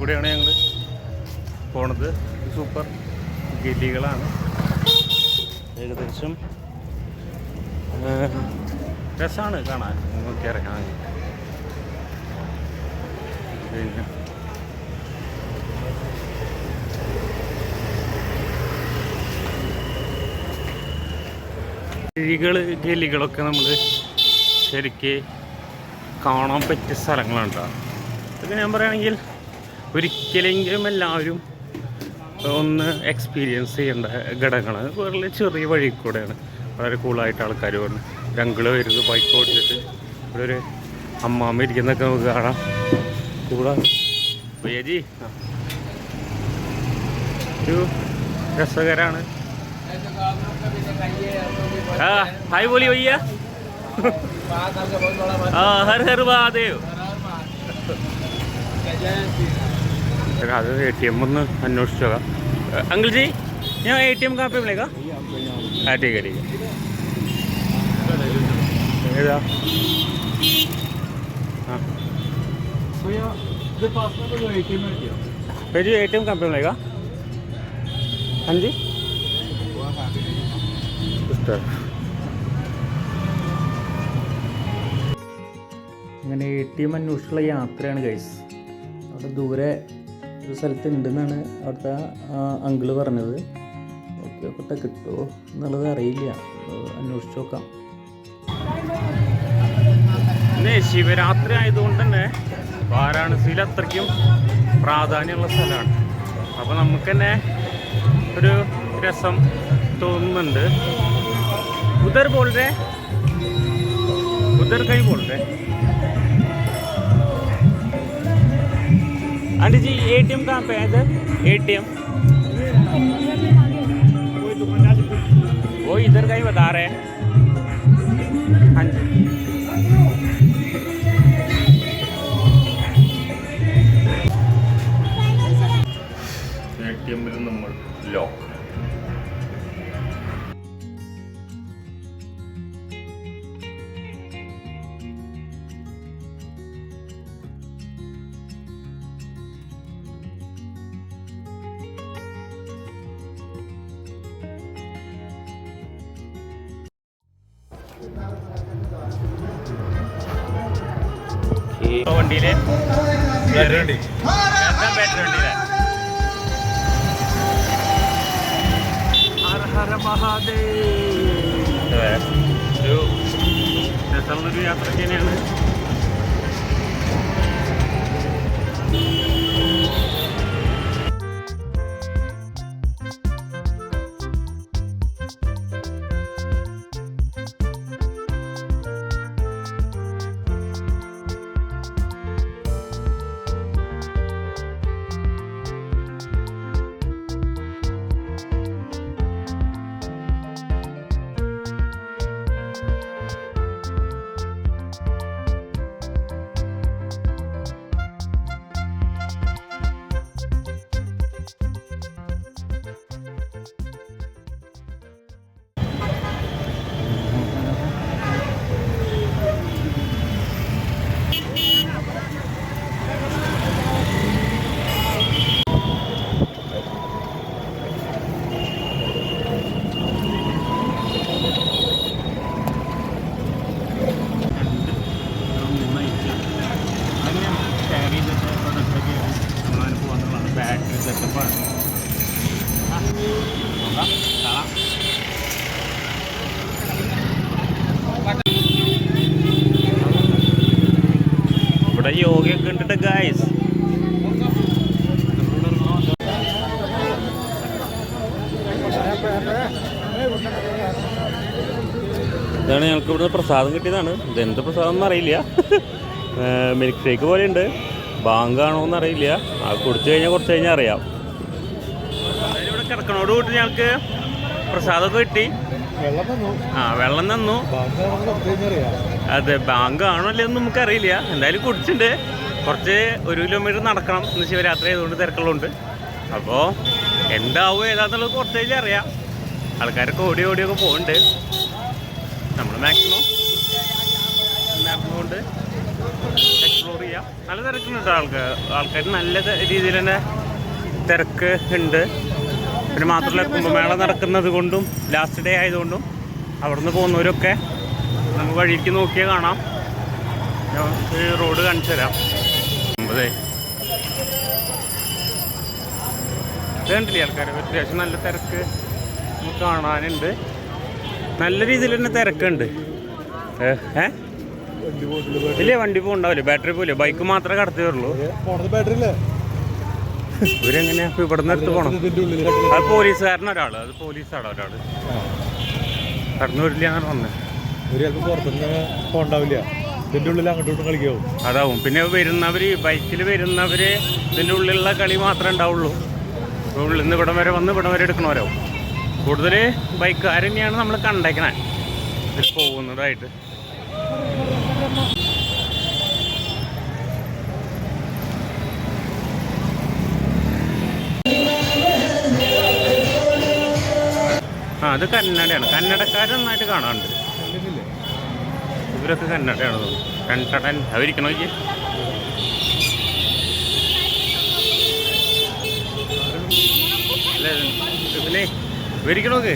കൂടെയാണ് ഞങ്ങൾ പോണത്. സൂപ്പർ ഗലികളാണ്. ഏകദേശം രസമാണ് കാണാൻ. നോക്കി ഇറങ്ങാൻ പിന്നെ ഗലികളൊക്കെ നമ്മൾ ശരിക്ക് കാണാൻ പറ്റിയ സ്ഥലങ്ങളുണ്ടോ. ഇതൊക്കെ ഞാൻ പറയുകയാണെങ്കിൽ ഒരിക്കലെങ്കിലും എല്ലാവരും ഒന്ന് എക്സ്പീരിയൻസ് ചെയ്യേണ്ട ഘടകങ്ങളാണ്. വളരെ ചെറിയ വഴി കൂടെയാണ് വളരെ കൂളായിട്ട് ആൾക്കാർ വന്ന് രംഗിള് വരുന്നത് ബൈക്ക് ഓടിച്ചിട്ട്. ഇവിടെ ഒരു അമ്മാമ്മ ഇരിക്കുന്നതൊക്കെ നമുക്ക് കാണാം. കൂളാണ് ഭയ്യജി. ഒരു രസകരമാണ്. ഹായ് ബോലി ഭയ്യ. ഹർ ഹർ മഹാദേവ്. അത് ATM ഒന്ന് അന്വേഷിച്ചു നോക്കാം. अंकल जी यहाँ ATM कहाँ पे मिलेगा? हाँ ठीक है ठीक है. हाँ भैया ATM कहाँ पे मिलेगा? हाँ जी അങ്ങനെ ATM അന്വേഷിച്ചുള്ള യാത്രയാണ് ഗൈസ്. അവിടെ ദൂരെ ഒരു സ്ഥലത്ത് ഉണ്ടെന്നാണ് അവിടുത്തെ അങ്കിള് പറഞ്ഞത്. നോക്കിയോട്ടെ കിട്ടുമോ എന്നുള്ളത് അറിയില്ല, അന്വേഷിച്ച് നോക്കാം. പിന്നെ ശിവരാത്രി ആയതുകൊണ്ട് തന്നെ വാരാണസിയിൽ അത്രയ്ക്കും പ്രാധാന്യമുള്ള സ്ഥലമാണ്. അപ്പോൾ നമുക്ക് തന്നെ ഒരു രസം തോന്നുന്നുണ്ട്. ഉദർ ബോൾ രേ उधर कहीं बोल रहे आंटी जी. ATM कहाँ पे है इधर? ATM वो इधर का ही बता रहे हैं. हाँ जी ATM നമ്മൾ ലോക്ക്. വണ്ടിയിലെ ബാറ്ററി വണ്ടിയിലെ ഹര ഹര മഹാദേവ്. ഒരു രസമുള്ളൊരു യാത്ര തന്നെയാണ്. ബാറ്ററി സെറ്റപ്പാണ്. ഇവിടെ യോഗയൊക്കെ ഉണ്ടിട്ട് ഗൈസ്. ഇതാണ് ഞങ്ങൾക്ക് ഇവിടുന്ന് പ്രസാദം കിട്ടിയതാണ്. ഇതെന്ത് പ്രസാദം എന്നറിയില്ല. മിൽക്ക് ഷേക്ക് പോലെ ഉണ്ട്. ബാങ്കാണോ എന്നറിയില്ല. അത് കുടിച്ചു കഴിഞ്ഞാൽ കുറച്ച് കഴിഞ്ഞാൽ അറിയാം. ഇവിടെ കിടക്കണോട് കൂട്ടി ഞങ്ങൾക്ക് പ്രസാദമൊക്കെ കിട്ടി. വെള്ളം തന്നു. അതെ, ബാങ്ക് ആണോ അല്ലെന്ന് നമുക്കറിയില്ല. എന്തായാലും കുടിച്ചിട്ടുണ്ട്. കുറച്ച് 1 കിലോമീറ്റർ നടക്കണം. ഇന്ന് ശിവരാത്രി ആയതുകൊണ്ട് തിരക്കുള്ളതുകൊണ്ട്. അപ്പോൾ എന്താവും ഏതാന്നുള്ളത് കുറച്ച് കഴിഞ്ഞാൽ അറിയാം. ആൾക്കാരൊക്കെ ഓടിയൊക്കെ പോകുന്നുണ്ട്. നമ്മൾ മാക്സിമം കൊണ്ട് എക്സ്പ്ലോർ ചെയ്യാം. നല്ല തിരക്കുന്നുണ്ട് ആൾക്കാർ നല്ല രീതിയിൽ തന്നെ തിരക്ക് ഉണ്ട്. പിന്നെ മാത്രമല്ല കുംഭമേള നടക്കുന്നത് കൊണ്ടും ലാസ്റ്റ് ഡേ ആയതുകൊണ്ടും അവിടെ നിന്ന് പോകുന്നവരൊക്കെ നമുക്ക് വഴിക്ക് നോക്കിയാൽ കാണാം. ഞാൻ ഒരു റോഡ് കാണിച്ചു തരാം. അതെ ഇത് കണ്ടില്ലേ ആൾക്കാർ അത്യാവശ്യം നല്ല തിരക്ക് നമുക്ക് കാണാനുണ്ട്. നല്ല രീതിയിൽ തന്നെ തിരക്കുണ്ട്. ഇല്ലേ വണ്ടി പോകണ്ടാവില്ലേ? ബാറ്ററി പോലെ ബൈക്ക് മാത്രമേ കടത്തി വരുള്ളൂ. ഇവരെങ്ങനെയാ ഇവിടെ നിന്ന് എടുത്ത് പോകണം? അത് പോലീസുകാരൻ ഒരാൾ, അത് പോലീസാണ് ഒരാൾ കടന്നു വരില്ല എന്നാണ് വന്നത്. ഇതിൻ്റെ ഉള്ളിൽ അങ്ങോട്ടും കളിക്കാവും അതാവും. പിന്നെ വരുന്നവർ ബൈക്കിൽ വരുന്നവർ ഇതിൻ്റെ ഉള്ളിലുള്ള കളി മാത്രമേ ഉണ്ടാവുള്ളൂ. ഉള്ളിൽ നിന്ന് ഇവിടം വരെ വന്ന് ഇവിടം വരെ എടുക്കണവരാവും. കൂടുതൽ ബൈക്കുകാർ തന്നെയാണ് നമ്മൾ കണ്ടേക്കണേ ഇതിൽ പോകുന്നതായിട്ട്. അത് കന്നഡയാണ്. കന്നഡക്കാർ നന്നായിട്ട് കാണാറുണ്ട്. ഇവരൊക്കെ കന്നഡയാണ് തോന്നുന്നു. അവരിക്കണോ അല്ലേ? പിന്നെ ഇവരിക്കണോക്ക്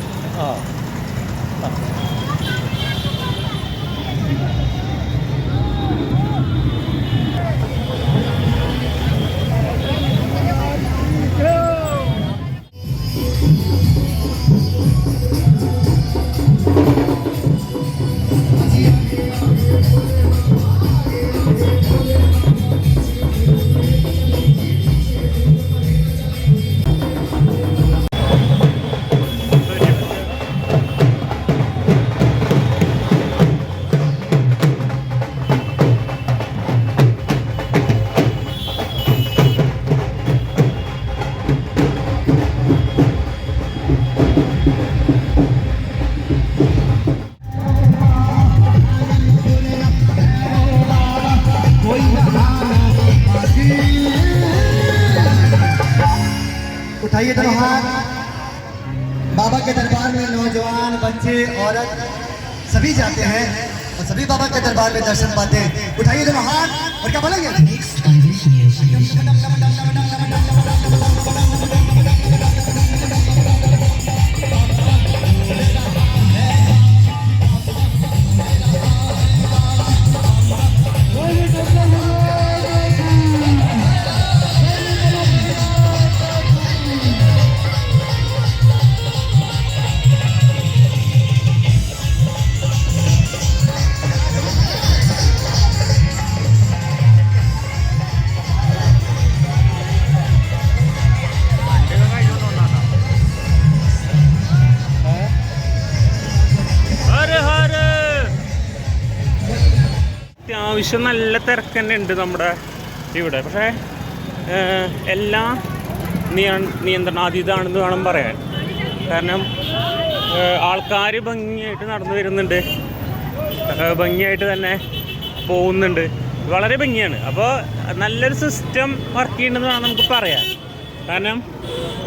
उठाइए दोनों हाथ। बाबा के दरबार में नौजवान बच्चे औरत सभी जाते हैं और सभी बाबा के दरबार में दर्शन पाते हैं। उठाइए दोनों हाथ और क्या बोलेंगे? അത്യാവശ്യം നല്ല തിരക്ക് തന്നെ ഉണ്ട് നമ്മുടെ ഇവിടെ. പക്ഷേ എല്ലാം നിയന്ത്രണാതീതമാണെന്ന് വേണം പറയാൻ. കാരണം ആൾക്കാർ ഭംഗിയായിട്ട് നടന്നു വരുന്നുണ്ട്, ഭംഗിയായിട്ട് തന്നെ പോകുന്നുണ്ട്, വളരെ ഭംഗിയാണ്. അപ്പോൾ നല്ലൊരു സിസ്റ്റം വർക്ക് ചെയ്യുന്നുണ്ടെന്ന് വേണം നമുക്ക് പറയാൻ. കാരണം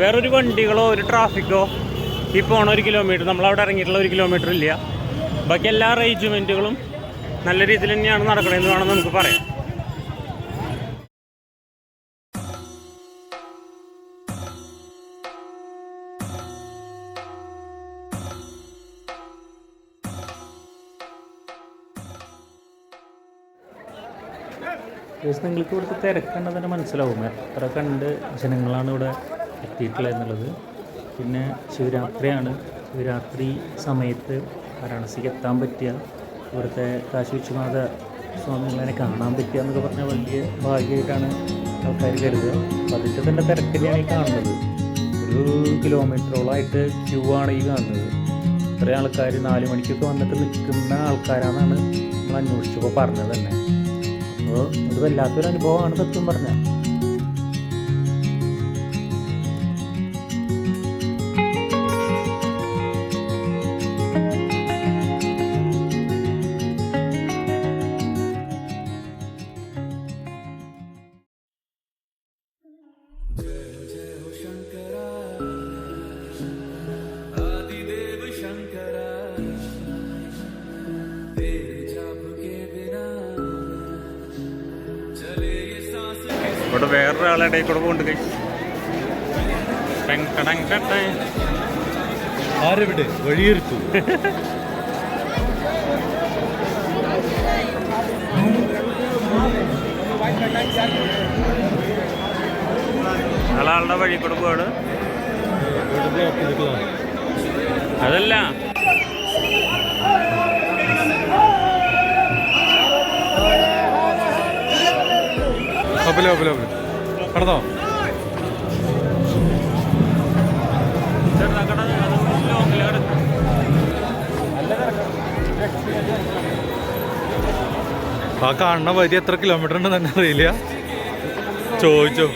വേറൊരു വണ്ടികളോ ഒരു ട്രാഫിക്കോ ഈ പോണ 1 കിലോമീറ്റർ നമ്മളവിടെ ഇറങ്ങിയിട്ടുള്ള 1 കിലോമീറ്റർ ഇല്ല. ബാക്കി എല്ലാ അറേഞ്ച്മെൻറ്റുകളും നല്ല രീതിയിൽ തന്നെയാണ് നടക്കണമെന്ന് വേണം നമുക്ക് പറയാം. നിങ്ങൾക്ക് ഇവിടുത്തെ തിരക്കുണ്ടെന്ന് തന്നെ മനസ്സിലാവും. എത്ര കണ്ട് ജനങ്ങളാണ് ഇവിടെ എത്തിയിട്ടുള്ളത് എന്നുള്ളത്. പിന്നെ ശിവരാത്രിയാണ്. ശിവരാത്രി സമയത്ത് വാരാണസിക്ക് എത്താൻ പറ്റിയ, ഇവിടുത്തെ കാശി വിശ്വനാഥ സ്വാമികളെ കാണാൻ പറ്റുക എന്നൊക്കെ പറഞ്ഞാൽ വലിയ ഭാഗ്യമായിട്ടാണ് ആൾക്കാർ കരുതുക. അപ്പോൾ അതിൻ്റെ തന്നെ തിരക്ക് തന്നെയാണ് ഈ കാണുന്നത്. 1 കിലോമീറ്ററോളമായിട്ട് ക്യൂ ആണ് ഈ കാണുന്നത്. ഇത്രയും ആൾക്കാർ 4 മണിക്കൊക്കെ വന്നിട്ട് നിൽക്കുന്ന ആൾക്കാരാണെന്നാണ് നമ്മൾ അന്വേഷിച്ചപ്പോൾ പറഞ്ഞത് തന്നെ. അപ്പോൾ അത് വല്ലാത്തൊരു അനുഭവമാണ് സത്യം പറഞ്ഞാൽ. ഇവിടെ വേറൊരാളെ ഇടയിൽ കൂടെ പോകുന്നുണ്ട് കൈ. ആരെവിടെ വഴിയെടുത്തു? ആളുടെ വഴി കൂടെ പോവാണ്. അതല്ല കടന്നോ? ആ കാണുന്ന വരി എത്ര കിലോമീറ്റർ ഉണ്ടെന്ന് തന്നെ അറിയില്ല. ചോദിച്ചോ?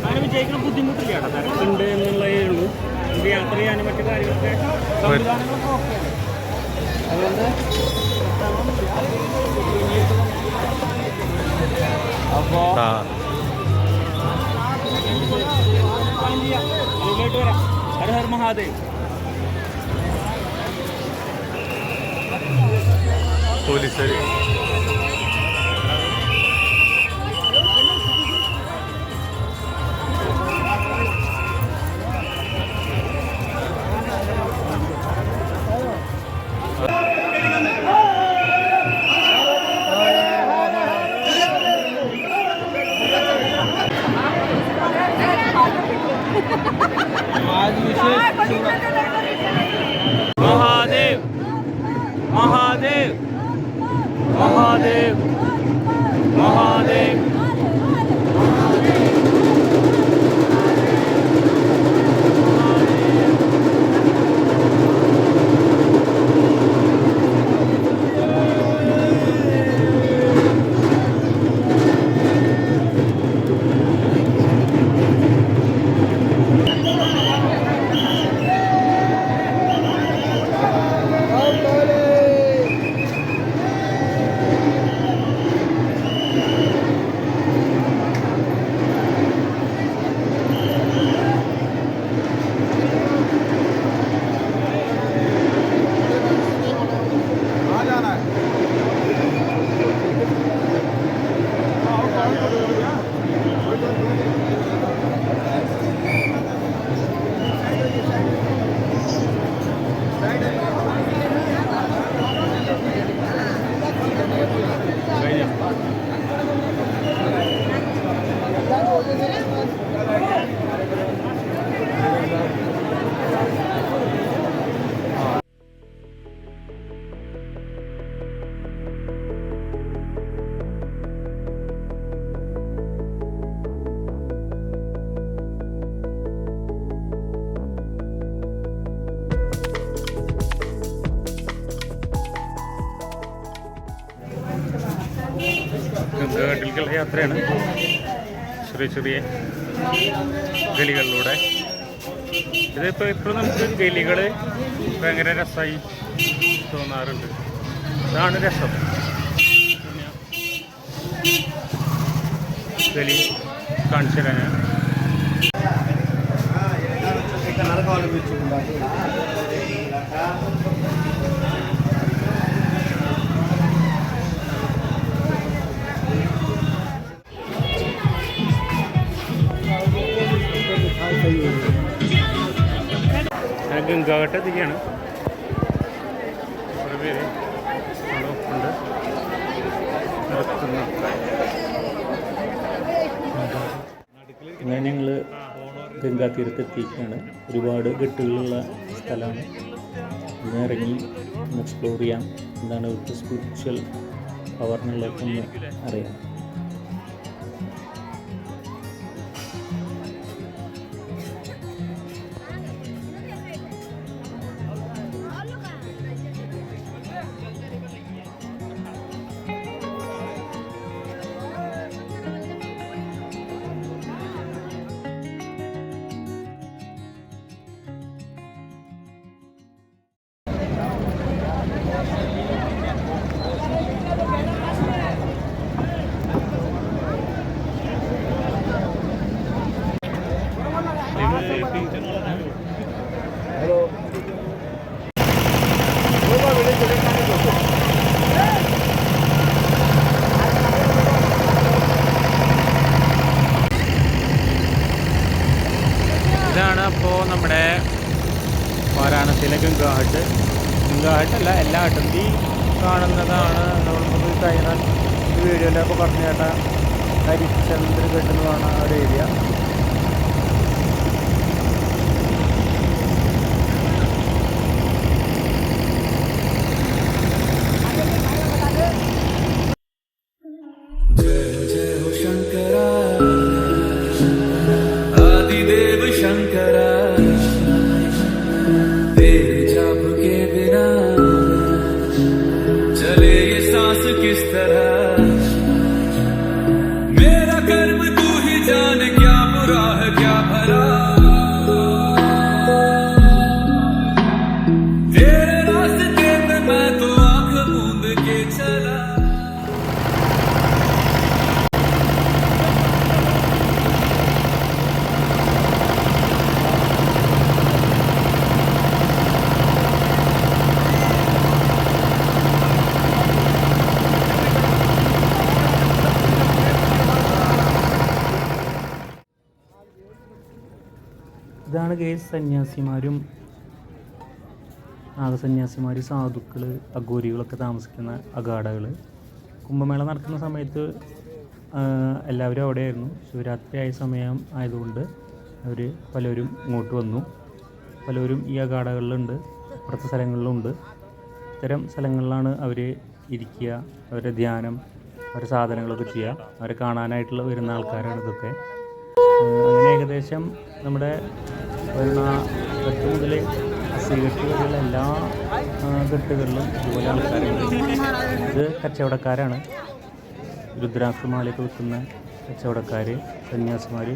അങ്ങനെ വിജയിക്കുന്ന ബുദ്ധിമുട്ടില്ല കേട്ടോ, തിരക്കുണ്ട് എന്നുള്ളതേ ഉള്ളൂ. യാത്ര ചെയ്യാനും മറ്റു കാര്യങ്ങളൊക്കെ സംവിധാനങ്ങളൊക്കെ ഓക്കെയാണ്. അതുകൊണ്ട് അപ്പോൾ അതിലോട്ട് വരാം. ഹര ഹർ മഹാദേവ്. പോലീസുകാർ महादेव महादेव महादेव महादेव ഗംഗാഘട്ടിലേക്കുള്ള യാത്രയാണ്. ചെറിയ ചെറിയ ഗലികളിലൂടെ. ഇതിപ്പോൾ ഇപ്പോഴും നമുക്ക് ഗലികൾ ഭയങ്കര രസമായി തോന്നാറുണ്ട്. ഇതാണ് രസം. ഗലി കാണിച്ചു തരാൻ ഞാൻ. ഗംഗാഘട്ട് എത്തിക്കുകയാണ്. കുറേ പേര് ഉണ്ട് നിർത്തുന്ന. അങ്ങനെ ഞങ്ങൾ ഗംഗാ തീരത്തെത്തിയിരിക്കുകയാണ്. ഒരുപാട് ഘട്ടുകളുള്ള സ്ഥലമാണ്. ഇതിന് ഇറങ്ങി ഒന്ന് എക്സ്പ്ലോർ ചെയ്യാം. എന്താണ് ഇവിടുത്തെ സ്പിരിച്വൽ പവർ എന്നുള്ളതൊക്കെ ഒന്ന് അറിയാം. നമ്മുടെ വാരാണസിയിലെ ഗംഗാഘട്ട് അല്ല എല്ലാ അട്ടന്തി കാണുന്നതാണ്. നമുക്ക് കഴിഞ്ഞാൽ ഈ വീഡിയോയിലൊക്കെ പറഞ്ഞു കേട്ടാൽ ഹരിചന്ദ്രഘട്ട് എന്ന് പറഞ്ഞ ഒരു ഏരിയ. ഇതാണ് കേസ് സന്യാസിമാരും നാഗസന്യാസിമാർ, സാധുക്കൾ, അഘോരികളൊക്കെ താമസിക്കുന്ന അഖാഡകൾ. കുംഭമേള നടക്കുന്ന സമയത്ത് എല്ലാവരും അവിടെയായിരുന്നു. ശിവരാത്രി ആയ സമയം ആയതുകൊണ്ട് അവർ പലരും ഇങ്ങോട്ട് വന്നു. പലരും ഈ അഖാഡകളിലുണ്ട്, അപ്പുറത്തെ സ്ഥലങ്ങളിലുണ്ട്. ഇത്തരം സ്ഥലങ്ങളിലാണ് അവർ ഇരിക്കുക, അവരുടെ ധ്യാനം, അവരുടെ സാധനങ്ങളൊക്കെ ചെയ്യുക. അവരെ കാണാനായിട്ടുള്ള വരുന്ന ആൾക്കാരാണ് ഇതൊക്കെ. അങ്ങനെ ഏകദേശം നമ്മുടെ ഘട്ട് മുതൽ അസിഘട്ട് വരെയുള്ള എല്ലാ ഘട്ടുകളിലും ഇതുപോലെ ആൾക്കാരുണ്ട്. ഇത് കച്ചവടക്കാരാണ്, രുദ്രാക്ഷമാലയൊക്കെ വിൽക്കുന്ന കച്ചവടക്കാർ, സന്യാസിമാർ,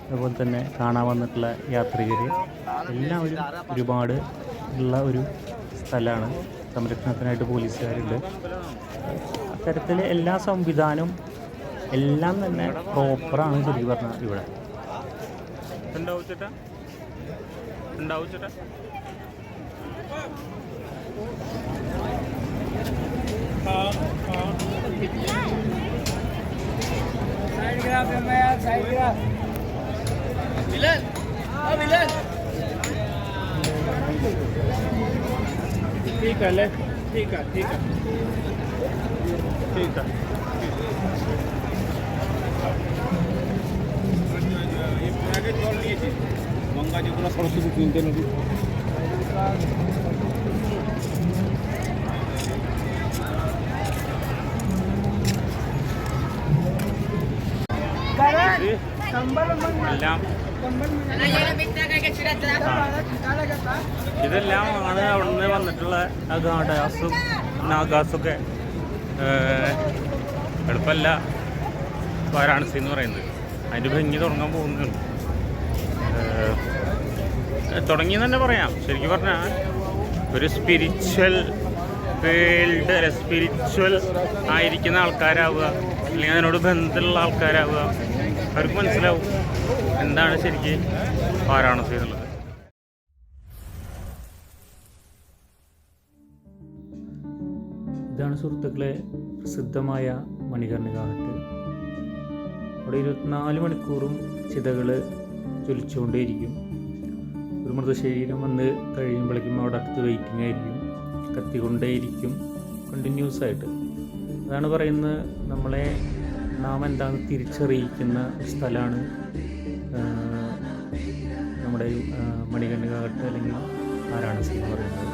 അതുപോലെ തന്നെ കാണാൻ വന്നിട്ടുള്ള യാത്രികർ, എല്ലാവരും ഒരുപാട് ഉള്ള ഒരു സ്ഥലമാണ്. സംരക്ഷണത്തിനായിട്ട് പോലീസുകാരുണ്ട്. അത്തരത്തിൽ എല്ലാ സംവിധാനവും എല്ലാം തന്നെ പ്രോപ്പറാണ് ശരിക്കും പറഞ്ഞാൽ ഇവിടെ. ठीक है ठीक है ठीक है ठीक है गंगा जी को सरस्वती किनते नदी ഇതെല്ലാം ആണ് അവിടുന്ന് വന്നിട്ടുള്ള ഗാഡാസും നാഗാസൊക്കെ. എളുപ്പമല്ല വാരാണസി എന്ന് പറയുന്നത്. അതിൻ്റെ ഭംഗി തുടങ്ങാൻ പോകുന്നുണ്ട്. തുടങ്ങിയെന്ന് തന്നെ പറയാം. ശരിക്കും പറഞ്ഞാൽ ഒരു സ്പിരിച്വൽ വേൾഡ്, സ്പിരിച്വൽ ആയിരിക്കുന്ന ആൾക്കാരാവുക, അല്ലെങ്കിൽ അതിനോട് ബന്ധമുള്ള ആൾക്കാരാവുക, അവർക്ക് മനസ്സിലാവും എന്താണ് ശരിക്കും വാരാണസി എന്നുള്ളത്. ഇതാണ് സുഹൃത്തുക്കളെ പ്രസിദ്ധമായ മണികർണിക ഘട്ട്. അവിടെ 24 മണിക്കൂറും ചിതകൾ ജ്വലിച്ചുകൊണ്ടേയിരിക്കും. ഒരു മൃതശരീരം വന്ന് കഴിയുമ്പോഴേക്കും അവിടെ അടുത്ത് വെയിറ്റിംഗ് ആയിരിക്കും, കത്തിക്കൊണ്ടേയിരിക്കും കണ്ടിന്യൂസ് ആയിട്ട്. അതാണ് പറയുന്നത്, നമ്മളെ നാം എന്താണെന്ന് തിരിച്ചറിയിക്കുന്ന ഒരു സ്ഥലമാണ് നമ്മുടെ മണികർണിക ഘട്ട് അല്ലെങ്കിൽ വാരാണസി എന്ന് പറയുന്നത്.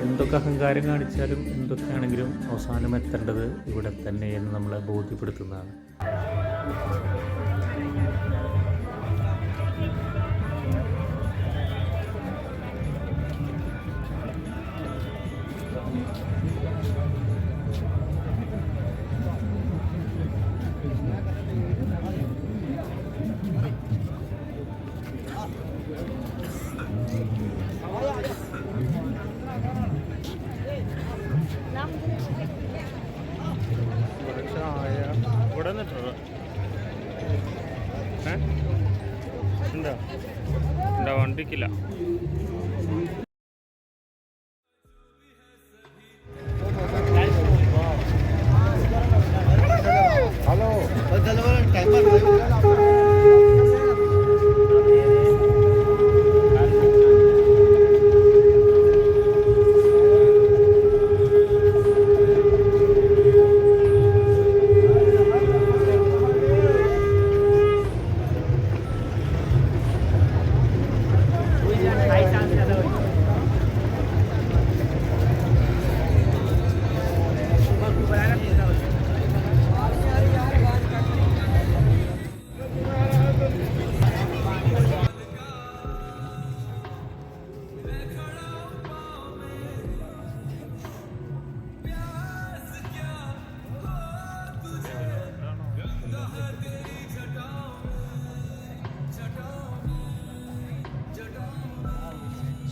എന്തൊക്കെ അഹങ്കാരം കാണിച്ചാലും എന്തൊക്കെയാണെങ്കിലും അവസാനം എത്തേണ്ടത് ഇവിടെ തന്നെ എന്ന് നമ്മളെ ബോധ്യപ്പെടുത്തുന്നതാണ്. ഇവിടെ നിന്നിട്ടുണ്ടോ? എന്താ വണ്ടിക്കില്ല.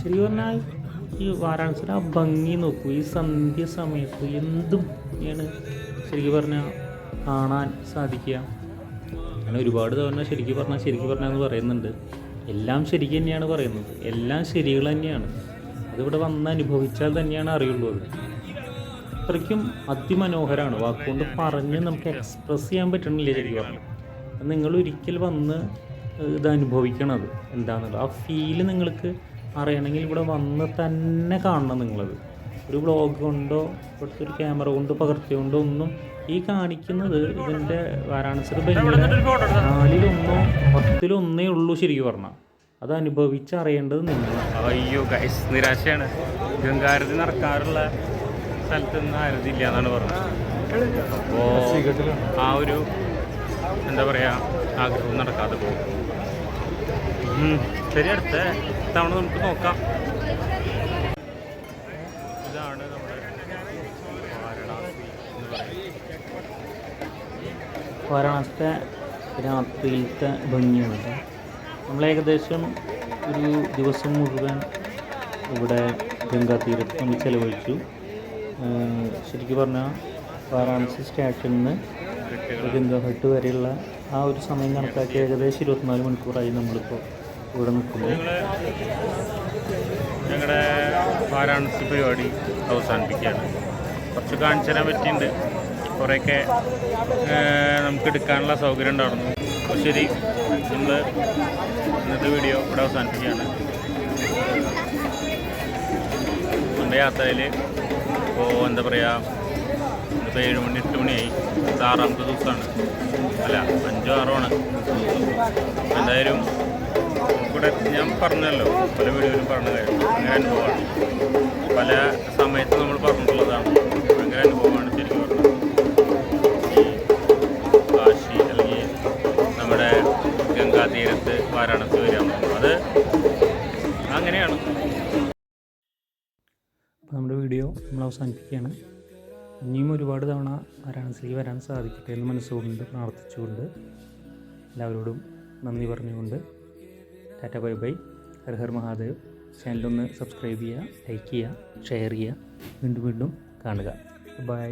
ശരിക്കും പറഞ്ഞാൽ ഈ വാരാണസിയുടെ ആ ഭംഗി നോക്കൂ, ഈ സന്ധ്യ സമയത്ത് എന്തും ആണ് ശരിക്കും പറഞ്ഞാൽ കാണാൻ സാധിക്കുക. അങ്ങനെ ഒരുപാട് തവണ ശരിക്കും പറഞ്ഞാൽ എന്ന് പറയുന്നുണ്ട്. എല്ലാം ശരിക്കും തന്നെയാണ് പറയുന്നത്, എല്ലാം ശരികൾ തന്നെയാണ്. അതിവിടെ വന്ന് അനുഭവിച്ചാൽ തന്നെയാണ് അറിയുള്ളൂ. അത് അത്രയ്ക്കും അതിമനോഹരമാണ്, വാക്കുകൊണ്ട് പറഞ്ഞ് നമുക്ക് എക്സ്പ്രസ് ചെയ്യാൻ പറ്റണില്ല ശരിക്കും പറഞ്ഞു. നിങ്ങൾ ഒരിക്കൽ വന്ന് ഇത് അനുഭവിക്കണത് എന്താണെന്നുള്ളത്, ആ ഫീല് നിങ്ങൾക്ക് അറിയണമെങ്കിൽ ഇവിടെ വന്ന് തന്നെ കാണണം നിങ്ങളത്. ഒരു വ്ളോഗ് കൊണ്ടോ ഇവിടുത്തെ ഒരു ക്യാമറ കൊണ്ട് പകർത്തിയോണ്ടോ ഒന്നും ഈ കാണിക്കുന്നത് ഇതിൻ്റെ വാരാണസിയുടെ ഭംഗിയുടെ 4-1 10-1 ഉള്ളൂ ശരിക്കും പറഞ്ഞാൽ. അത് അനുഭവിച്ചറിയേണ്ടത് നിങ്ങളാണ്. അയ്യോ ഗൈസ്, നിരാശയാണ്. ഗംഗാരതി നടക്കാറുള്ള സ്ഥലത്ത് നിന്ന് ആരതില്ല എന്നാണ് പറഞ്ഞത്. അപ്പോൾ ആ ഒരു എന്താ പറയുക ആഗ്രഹം നടക്കാതെ പോകും. ശരി, അടുത്ത തവണ നമുക്ക് നോക്കാം. ഇതാണ് നമ്മുടെ വാരണാസി എന്ന് പറയുന്നത്. വാരാണസിത്തെ രാത്രിയിലത്തെ ഭംഗിയാണ്. നമ്മൾ ഏകദേശം ഒരു ദിവസം മുഴുവൻ ഇവിടെ ഗംഗാ തീരത്ത് നമ്മൾ ചിലവഴിച്ചു. ശരിക്കും പറഞ്ഞാൽ വാരാണസി സ്റ്റേഷനിൽ നിന്ന് ഗംഗാ ഹട്ട് വരെയുള്ള ആ ഒരു സമയം കണക്കാക്കി ഏകദേശം 24 മണിക്കൂറായി നമ്മളിപ്പോൾ ഇവിടെ നിൽക്കുന്നത്. ഞങ്ങളുടെ വാരാണസി പരിപാടി അവസാനിപ്പിക്കുകയാണ്. കുറച്ച് കാണിച്ചു തരാൻ പറ്റിയിട്ടുണ്ട്, കുറേയൊക്കെ നമുക്ക് എടുക്കാനുള്ള സൗകര്യം ഉണ്ടായിരുന്നു. അപ്പോൾ ശരി, നമ്മൾ ഇന്നത്തെ വീഡിയോ ഇവിടെ അവസാനിപ്പിക്കുകയാണ്. നമ്മുടെ യാത്രയിൽ ഇപ്പോൾ എന്താ പറയുക, ഇപ്പോൾ 7 മണി 8 മണിയായി. ഇത് 6ാമത്തെ ദിവസമാണ്, അല്ല 5 6 ആണ്. എന്തായാലും ഇവിടെ ഞാൻ പറഞ്ഞല്ലോ, പല വീഡിയോയിലും പറഞ്ഞ കാര്യം ഭയങ്കര അനുഭവമാണ്. പല സമയത്ത് നമ്മൾ പറഞ്ഞിട്ടുള്ളതാണ്. ഭയങ്കര അനുഭവമാണ് ശരിക്കും പറഞ്ഞത്. ഈ കാശി അല്ലെങ്കിൽ നമ്മുടെ ഗംഗാതീരത്ത് വാരാണസി വരിക, അത് അങ്ങനെയാണ്. അപ്പോൾ നമ്മുടെ വീഡിയോ നമ്മൾ അവസാനിപ്പിക്കുകയാണ്. ഇനിയും ഒരുപാട് തവണ വാരാണസിക്ക് വരാൻ സാധിക്കട്ടെ എന്ന് മനസ്സുകൊണ്ട് പ്രാർത്ഥിച്ചുകൊണ്ട് എല്ലാവരോടും നന്ദി പറഞ്ഞുകൊണ്ട് ടാറ്റ ബൈ ബൈ. ഹർ ഹർ മഹാദേവ്. ചാനലൊന്ന് സബ്സ്ക്രൈബ് ചെയ്യുക, ലൈക്ക് ചെയ്യുക, ഷെയർ ചെയ്യുക. വീണ്ടും കാണുക. ബൈ.